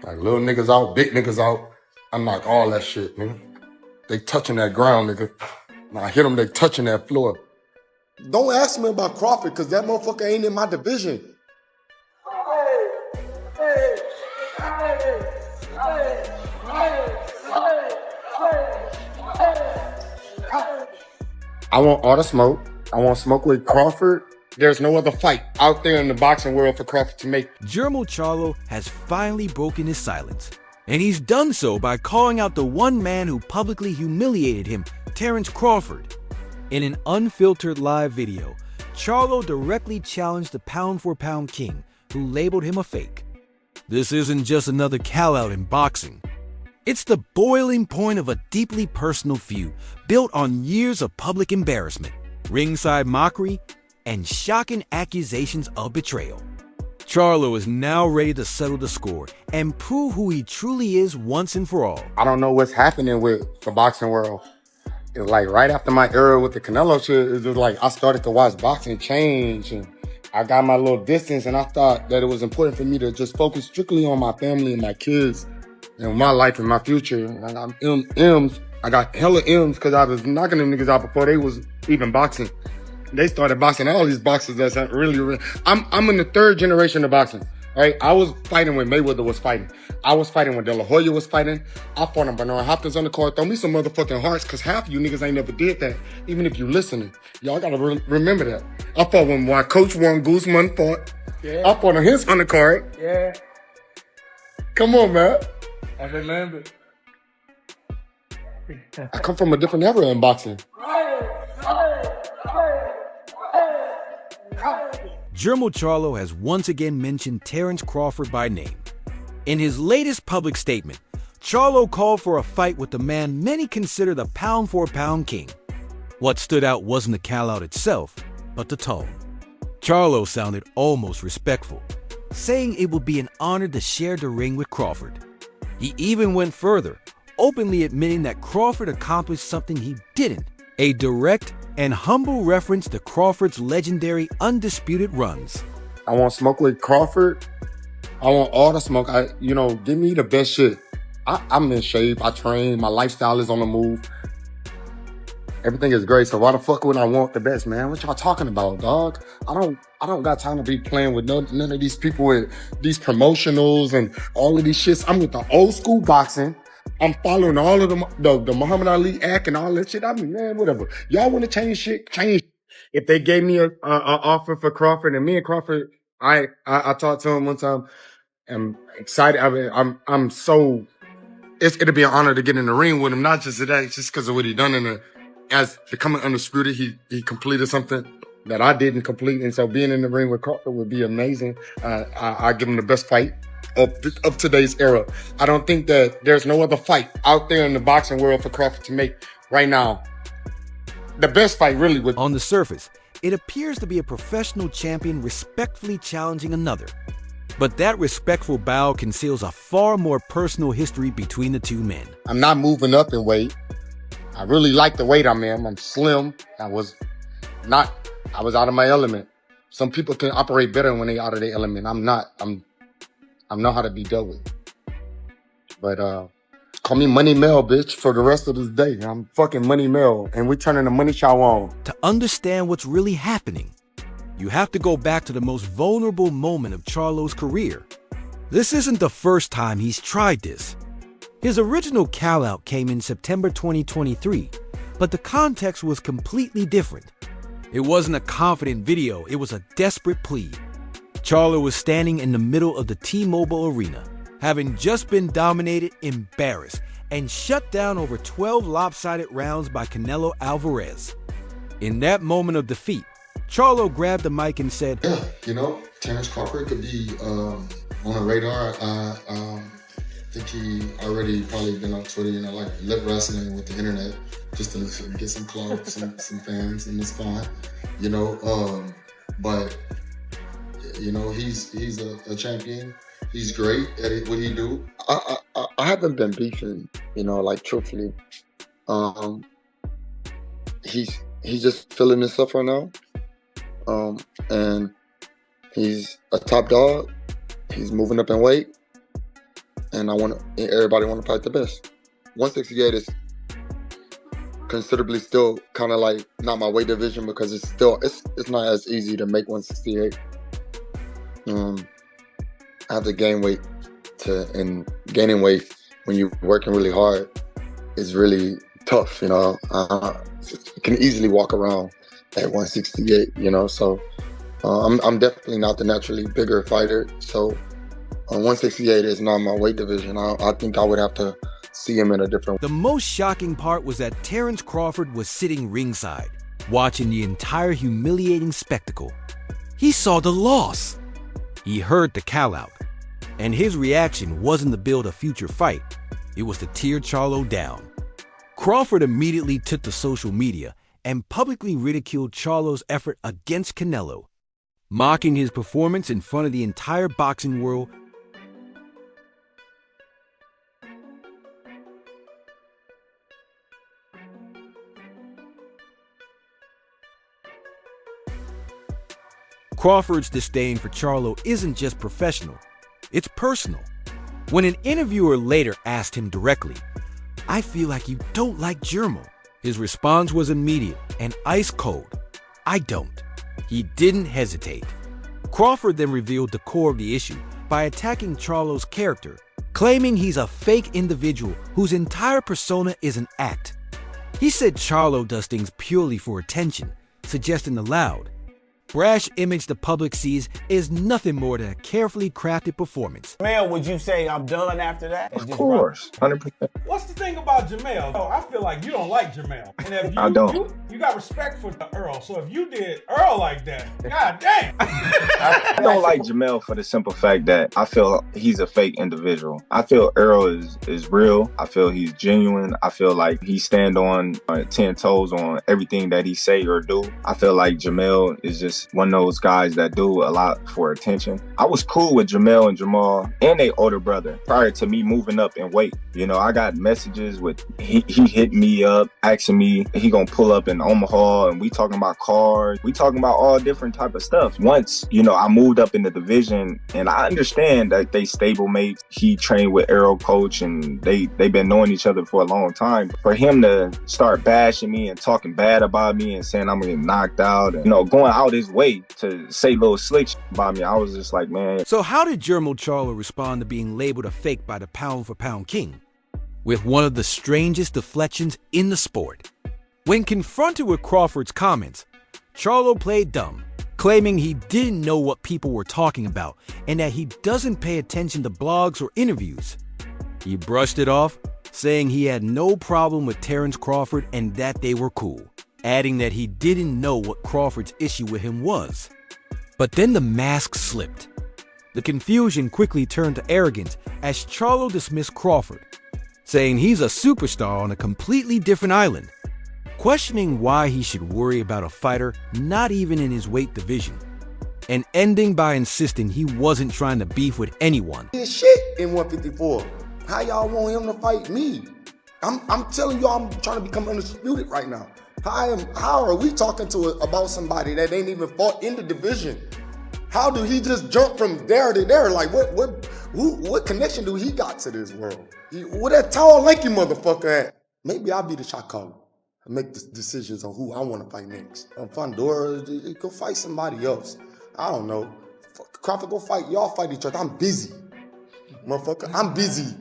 Like little niggas out, big niggas out. I knock all that shit, nigga. They touching that ground, nigga. When I hit them, they touching that floor. Don't ask me about Crawford, because that motherfucker ain't in my division. I want all the smoke. I want smoke with Crawford. There's no other fight out there in the boxing world for Crawford to make. Jermell Charlo has finally broken his silence, and he's done so by calling out the one man who publicly humiliated him, Terence Crawford. In an unfiltered live video, Charlo directly challenged the pound-for-pound king, who labeled him a fake. This isn't just another call-out in boxing. It's the boiling point of a deeply personal feud built on years of public embarrassment, ringside mockery, and shocking accusations of betrayal. Charlo is now ready to settle the score and prove who he truly is once and for all. I don't know what's happening with the boxing world. It's like right after my era with the Canelo shit, it's just like I started to watch boxing change, and I got my little distance, and I thought that it was important for me to just focus strictly on my family and my kids and my life and my future. And I got M's. I got hella M's because I was knocking them niggas out before they was even boxing. They started boxing. All these boxers that's really. I'm in the third generation of boxing. Right? I was fighting when Mayweather was fighting. I was fighting when De La Hoya was fighting. I fought on Bernard Hopkins on the card. Throw me some motherfucking hearts, because half of you niggas ain't never did that. Even if you listening. Y'all gotta remember that. I fought when my coach Juan Guzman fought. Yeah. I fought on his undercard. Yeah. Come on, man. I remember. I come from a different era in boxing. Jermell Charlo has once again mentioned Terence Crawford by name. In his latest public statement, Charlo called for a fight with the man many consider the pound-for-pound king. What stood out wasn't the call-out itself, but the tone. Charlo sounded almost respectful, saying it would be an honor to share the ring with Crawford. He even went further, openly admitting that Crawford accomplished something he didn't, a direct and humble reference to Crawford's legendary undisputed runs. I want smoke with Crawford. I want all the smoke. Give me the best shit. I'm in shape. I train. My lifestyle is on the move. Everything is great. So why the fuck would I want the best, man? What y'all talking about, dog? I don't got time to be playing with none of these people with these promotionals and all of these shits. I'm with the old school boxing. I'm following all of the Muhammad Ali Act and all that shit. I mean, man, whatever. Y'all want to change shit? Change. If they gave me a offer for Crawford, and me and Crawford, I talked to him one time. I'm excited. I'm so. It'll be an honor to get in the ring with him, not just today, just because of what he done as becoming undisputed. He completed something that I didn't complete, and so being in the ring with Crawford would be amazing. I give him the best fight of today's era. I don't think that there's no other fight out there in the boxing world for Crawford to make right now. The best fight really would. On the surface, it appears to be a professional champion respectfully challenging another. But that respectful bow conceals a far more personal history between the two men. I'm not moving up in weight. I really like the weight I'm in. I'm slim. I was out of my element. Some people can operate better when they out of their element. I'm not. I know how to be dealt with. But call me Money Mel, bitch, for the rest of this day. I'm fucking Money Mel, and we're turning the money show on. To understand what's really happening, you have to go back to the most vulnerable moment of Charlo's career. This isn't the first time he's tried this. His original call-out came in September 2023, but the context was completely different. It wasn't a confident video, it was a desperate plea. Charlo was standing in the middle of the T-Mobile Arena, having just been dominated, embarrassed, and shut down over 12 lopsided rounds by Canelo Alvarez. In that moment of defeat, Charlo grabbed the mic and said, "Yeah, Terence Crawford could be on the radar. I think he already probably been on Twitter, like lip wrestling with the internet, just to get some clout, some fans, and it's fine, but he's a champion. He's great at what he do. I haven't been beefing, truthfully. He's just feeling himself right now. And he's a top dog. He's moving up in weight. and everybody want to fight the best. 168 is considerably still kind of like not my weight division because it's not as easy to make 168. I have to gain weight and gaining weight when you're working really hard is really tough, you know. You can easily walk around at 168, you know. So I'm definitely not the naturally bigger fighter. So 168 is not my weight division. I think I would have to see him in a different. The most shocking part was that Terence Crawford was sitting ringside, watching the entire humiliating spectacle. He saw the loss. He heard the call-out. And his reaction wasn't to build a future fight. It was to tear Charlo down. Crawford immediately took to social media and publicly ridiculed Charlo's effort against Canelo, mocking his performance in front of the entire boxing world. Crawford's disdain for Charlo isn't just professional, it's personal. When an interviewer later asked him directly, "I feel like you don't like Jermell," his response was immediate and ice cold. "I don't." He didn't hesitate. Crawford then revealed the core of the issue by attacking Charlo's character, claiming he's a fake individual whose entire persona is an act. He said Charlo does things purely for attention, suggesting aloud, brash image the public sees is nothing more than a carefully crafted performance. Jermell, would you say I'm done after that? Of course, 100%. What's the thing about Jermell? Oh, I feel like you don't like Jermell. And if I don't. You got respect for the Earl. So if you did Earl like that, god damn. I don't like Jermell for the simple fact that I feel he's a fake individual. I feel Earl is real. I feel he's genuine. I feel like he stand on 10 toes on everything that he say or do. I feel like Jermell is just one of those guys that do a lot for attention. I was cool with Jermell and Jamal and their older brother prior to me moving up in weight. You know, I got messages with he hit me up asking me he gonna pull up in Omaha, and we talking about cars, we talking about all different type of stuff. Once, you know, I moved up in the division, and I understand that they stablemates. He trained with Arrow Coach, and they've been knowing each other for a long time. For him to start bashing me and talking bad about me and saying I'm gonna get knocked out, and, you know, going out his way to say little slick about me, I was just like, man. So how did Jermell Charlo respond to being labeled a fake by the pound-for-pound king? With one of the strangest deflections in the sport. When confronted with Crawford's comments, Charlo played dumb, claiming he didn't know what people were talking about and that he doesn't pay attention to blogs or interviews. He brushed it off, saying he had no problem with Terence Crawford and that they were cool, adding that he didn't know what Crawford's issue with him was. But then the mask slipped. The confusion quickly turned to arrogance as Charlo dismissed Crawford, saying he's a superstar on a completely different island, questioning why he should worry about a fighter not even in his weight division, and ending by insisting he wasn't trying to beef with anyone. His shit in 154. How y'all want him to fight me? I'm telling you, I'm trying to become undisputed right now. How are we talking about somebody that ain't even fought in the division? How do he just jump from there to there? Like what connection do he got to this world? Where that tall, lanky motherfucker at? Maybe I'll be the shot caller and make the decisions on who I want to fight next. Fondora, go fight somebody else. I don't know. Crawford, go fight. Y'all fight each other. I'm busy. Motherfucker, I'm busy.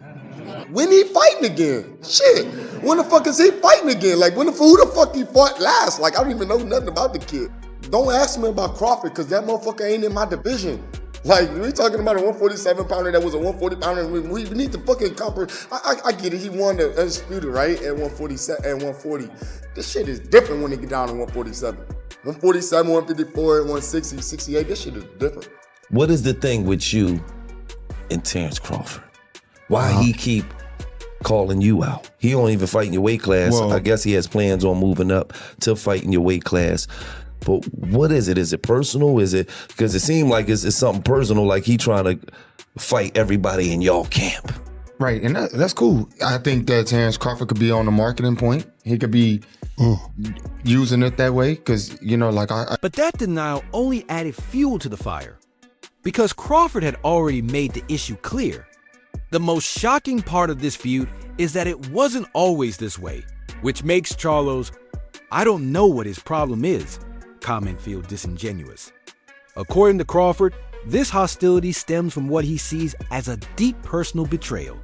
When he fighting again? Shit. When the fuck is he fighting again? Like, who the fuck he fought last? Like, I don't even know nothing about the kid. Don't ask me about Crawford, because that motherfucker ain't in my division. Like, we talking about a 147 pounder that was a 140 pounder. We need to fucking I get it. He won the undisputed, right? At 147 and 140. This shit is different when they get down to 147. 147, 154, 160, 68. This shit is different. What is the thing with you and Terence Crawford? Why he keep calling you out? He don't even fight in your weight class. Well, I guess he has plans on moving up to fight in your weight class. But what is it? Is it personal? Is it because it seemed like it's something personal, like he trying to fight everybody in y'all camp? Right, and that's cool. I think that Terence Crawford could be on the marketing point. He could be using it that way because, you know, like But that denial only added fuel to the fire because Crawford had already made the issue clear. The most shocking part of this feud is that it wasn't always this way, which makes Charlo's "I don't know what his problem is" comment feel disingenuous. According to Crawford, this hostility stems from what he sees as a deep personal betrayal.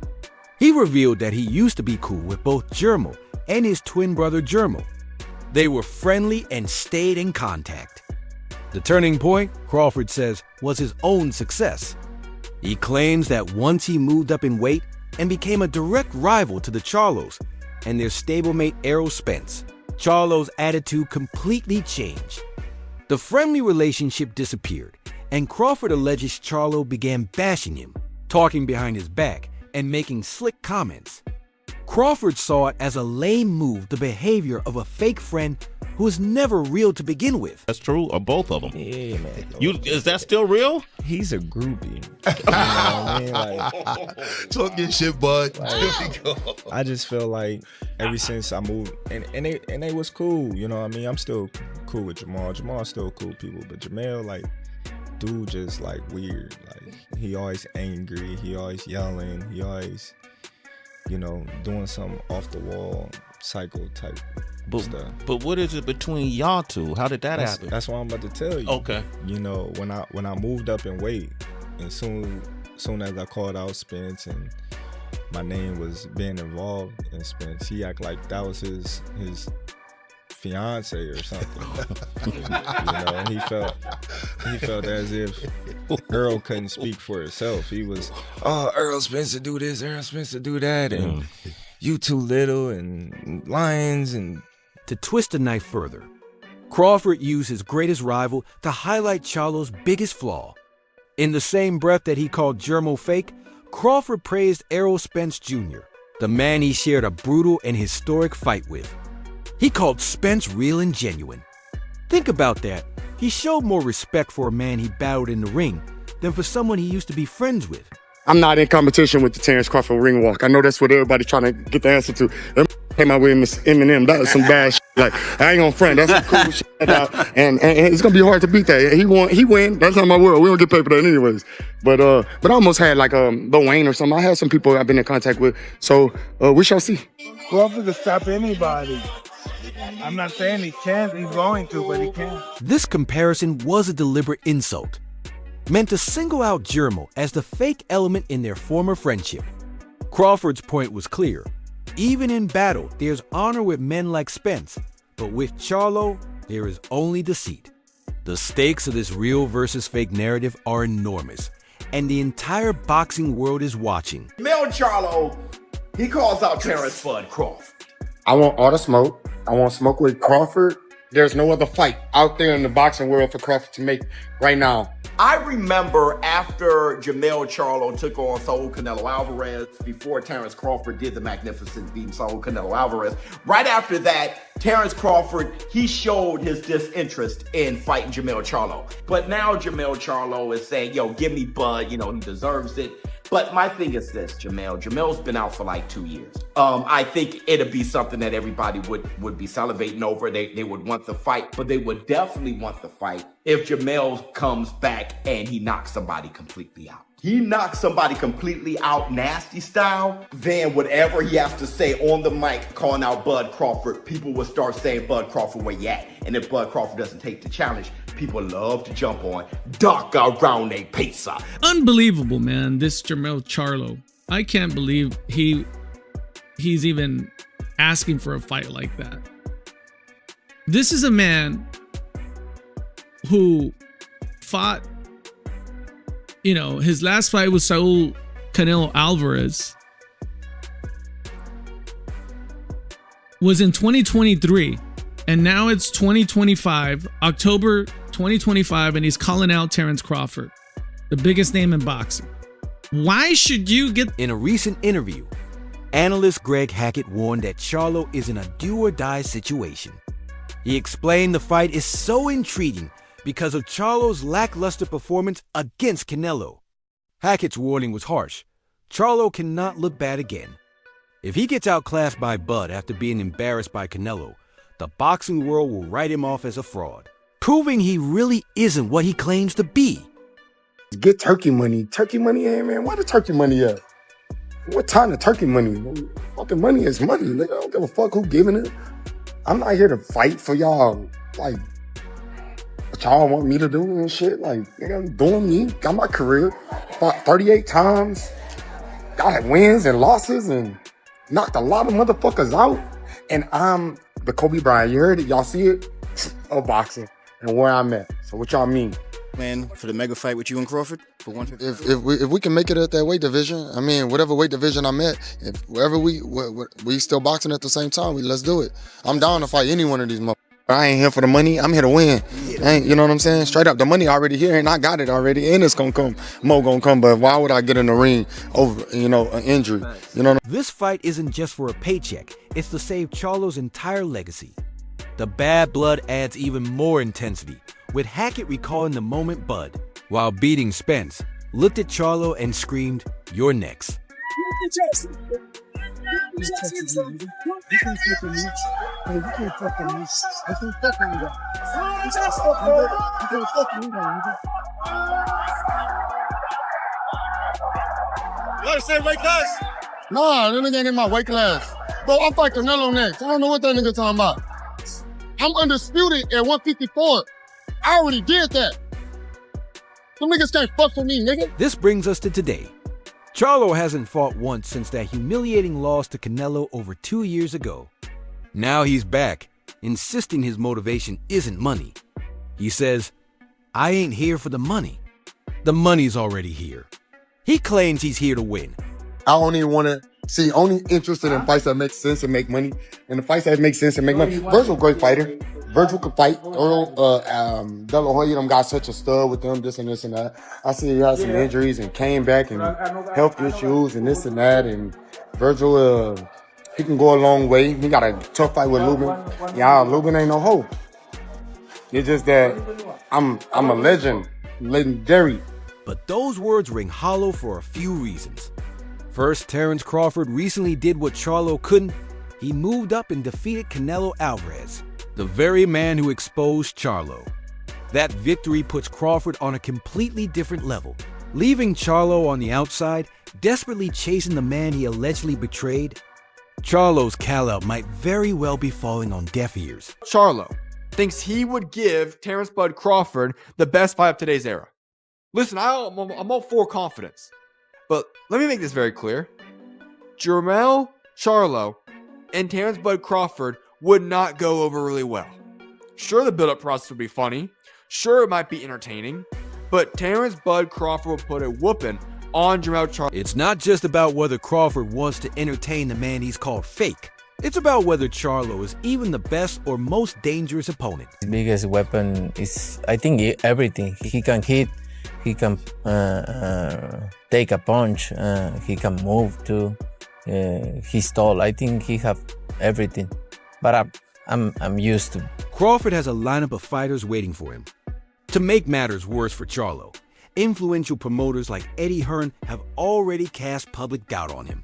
He revealed that he used to be cool with both Jermell and his twin brother Jermell. They were friendly and stayed in contact. The turning point, Crawford says, was his own success. He claims that once he moved up in weight and became a direct rival to the Charlos and their stablemate Errol Spence, Charlo's attitude completely changed. The friendly relationship disappeared, and Crawford alleges Charlo began bashing him, talking behind his back, and making slick comments. Crawford saw it as a lame move, the behavior of a fake friend who was never real to begin with. That's true, or both of them. Yeah, man. Is that still real? He's a groupie. You know what I mean? Like, Talking shit, bud. I just feel like ever since I moved, and they was cool. You know what I mean? I'm still cool with Jermell. Jermell's still cool people, but Jermell, like, dude, just like weird. Like, he always angry. He always yelling. He always, you know, doing something off the wall, psycho type stuff. But what is it between y'all two? How did that happen? That's what I'm about to tell you. Okay. You know, when I moved up in weight, and soon as I called out Spence and my name was being involved in Spence, he act like that was his fiance or something. You know, he felt as if Earl couldn't speak for himself. He was, Earl Spence to do this, Earl Spence to do that, and you too little, and lions. And to twist the knife further, Crawford used his greatest rival to highlight Charlo's biggest flaw. In the same breath that he called Jermell fake, Crawford praised Errol Spence Jr., the man he shared a brutal and historic fight with. He called Spence real and genuine. Think about that. He showed more respect for a man he battled in the ring than for someone he used to be friends with. I'm not in competition with the Terence Crawford ring walk. I know that's what everybody's trying to get the answer to. Them came out with Miss Eminem. That was some bad shit. Like, I ain't gonna front. That's some cool shit. And it's gonna be hard to beat that. He win. That's not my world. We don't get paid for that anyways. But I almost had like Lil Wayne or something. I had some people I've been in contact with. So we shall see. Crawford can stop anybody. I'm not saying he can't. He's going to, but he can't. This comparison was a deliberate insult, meant to single out Jermell as the fake element in their former friendship. Crawford's point was clear. Even in battle, there's honor with men like Spence, but with Charlo, there is only deceit. The stakes of this real versus fake narrative are enormous, and the entire boxing world is watching. Jermell Charlo, he calls out Terence Crawford. I want all the smoke. I want smoke with Crawford. There's no other fight out there in the boxing world for Crawford to make right now. I remember after Jermell Charlo took on Saul Canelo Alvarez, before Terence Crawford did the magnificent beat Saul Canelo Alvarez, right after that, Terence Crawford, he showed his disinterest in fighting Jermell Charlo. But now Jermell Charlo is saying, yo, give me Bud, you know, he deserves it. But my thing is this, Jermell's been out for like 2 years. I think it'd be something that everybody would be salivating over. They would want the fight, but they would definitely want the fight if Jermell comes back and he knocks somebody completely out. He knocks somebody completely out nasty style, then whatever he has to say on the mic calling out Bud Crawford, people will start saying, Bud Crawford, where you at? And if Bud Crawford doesn't take the challenge, people love to jump on Doc around a pizza. Unbelievable, man, this Jermell Charlo. I can't believe he's even asking for a fight like that. This is a man who fought, you know, his last fight was Saul Canelo Alvarez was in 2023, and now it's 2025, October 2025, and he's calling out Terence Crawford, the biggest name in boxing. Why should you get... In a recent interview, analyst Greg Hackett warned that Charlo is in a do-or-die situation. He explained the fight is so intriguing because of Charlo's lackluster performance against Canelo. Hackett's warning was harsh. Charlo cannot look bad again. If he gets outclassed by Bud after being embarrassed by Canelo, the boxing world will write him off as a fraud, proving he really isn't what he claims to be. Get turkey money. Turkey money, hey man, where the turkey money at? What time the turkey money? Fucking money is money. Nigga, I don't give a fuck who giving it. I'm not here to fight for y'all. Like, what y'all want me to do and shit. Like, nigga, I'm doing me. Got my career. Fought 38 times. Got wins and losses and knocked a lot of motherfuckers out. And I'm the Kobe Bryant. You heard it. Y'all see it? Of boxing and where I'm at. So what y'all mean? Man, for the mega fight with you and Crawford for 150. If we can make it at that weight division, I mean, whatever weight division I'm at, if wherever we still boxing at the same time, let's do it. I'm down to fight any one of these motherfuckers. I ain't here for the money. I'm here to win. You know what I'm saying? Straight up, the money already here, and I got it already, and it's gonna come. Mo gonna come, but why would I get in the ring over, an injury? You know. This fight isn't just for a paycheck. It's to save Charlo's entire legacy. The bad blood adds even more intensity, with Hackett recalling the moment Bud, while beating Spence, looked at Charlo and screamed, "You're next." Let us say weight class? Nah, that nigga ain't in my weight class. Bro, I'm fighting Canelo next. I don't know what that nigga talking about. I'm undisputed at 154. I already did that. Some niggas can't fuck with me, nigga. This brings us to today. Charlo hasn't fought once since that humiliating loss to Canelo over 2 years ago. Now he's back, insisting his motivation isn't money. He says, "I ain't here for the money. The money's already here." He claims he's here to win. I don't even want to see, only interested in fights that make sense and make money. And the fights that make sense and make money. Virgil, great fighter. Virgil could fight. Earl, De La Hoya, them got such a stud with them, this and that. I see he had some injuries and came back and health issues and this and that. And Virgil, he can go a long way. He got a tough fight with Lubin. Yeah, Lubin ain't no hoe. It's just that I'm a legend, legendary. But those words ring hollow for a few reasons. First, Terence Crawford recently did what Charlo couldn't. He moved up and defeated Canelo Alvarez, the very man who exposed Charlo. That victory puts Crawford on a completely different level, leaving Charlo on the outside, desperately chasing the man he allegedly betrayed. Charlo's call-out might very well be falling on deaf ears. Charlo thinks he would give Terence Bud Crawford the best fight of today's era. Listen, I'm all for confidence, but let me make this very clear. Jermell Charlo and Terence Bud Crawford would not go over really well. Sure, the build-up process would be funny. Sure, it might be entertaining, but Terence Bud Crawford will put a whooping on Jermell Charlo. It's not just about whether Crawford wants to entertain the man he's called fake. It's about whether Charlo is even the best or most dangerous opponent. His biggest weapon is, I think, everything. He can hit, he can take a punch, he can move too. He's tall. I think he have everything. But I'm used to. Crawford has a lineup of fighters waiting for him. To make matters worse for Charlo, influential promoters like Eddie Hearn have already cast public doubt on him.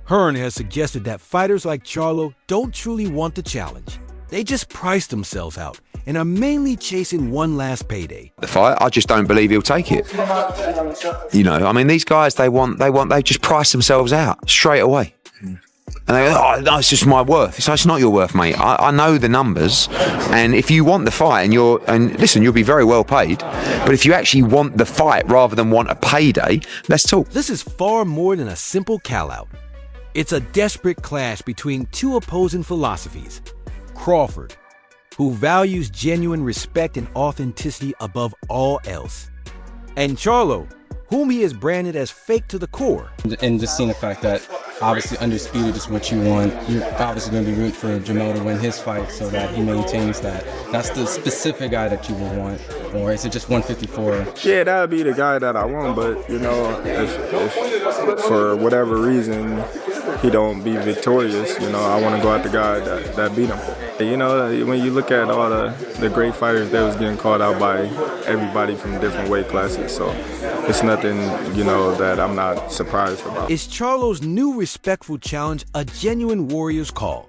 Hearn has suggested that fighters like Charlo don't truly want the challenge. They just price themselves out and are mainly chasing one last payday. The fight, I just don't believe he'll take it. I mean, these guys, they just price themselves out straight away. And they go, "Oh, no, it's just my worth." It's not your worth, mate. I know the numbers, and if you want the fight, and listen, you'll be very well paid. But if you actually want the fight rather than want a payday, let's talk. This is far more than a simple call-out. It's a desperate clash between two opposing philosophies. Crawford, who values genuine respect and authenticity above all else, and Charlo, whom he has branded as fake to the core. And just seeing the fact that obviously undisputed is what you want, you're obviously going to be rooting for Jermell to win his fight so that he maintains that. That's the specific guy that you would want, or is it just 154? Yeah, that would be the guy that I want, but if for whatever reason he don't be victorious, I want to go at the guy that beat him. When you look at all the great fighters, they was getting called out by everybody from different weight classes, so it's nothing, that I'm not surprised about. Is Charlo's new respectful challenge a genuine warrior's call,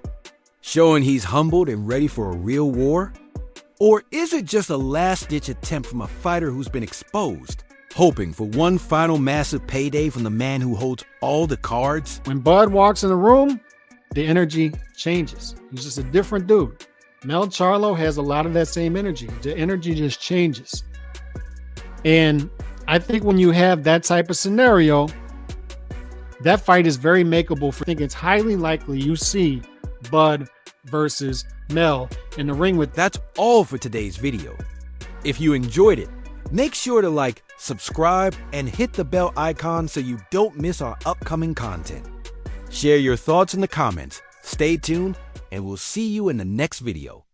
showing he's humbled and ready for a real war? Or is it just a last-ditch attempt from a fighter who's been exposed? hoping for one final massive payday from the man who holds all the cards? When Bud walks in the room, the energy changes. He's just a different dude. Mel Charlo has a lot of that same energy. The energy just changes. And I think when you have that type of scenario, that fight is very makeable. I think it's highly likely you see Bud versus Mel in the ring with. That's all for today's video. If you enjoyed it, make sure to like, subscribe, and hit the bell icon so you don't miss our upcoming content. Share your thoughts in the comments. Stay tuned, and we'll see you in the next video.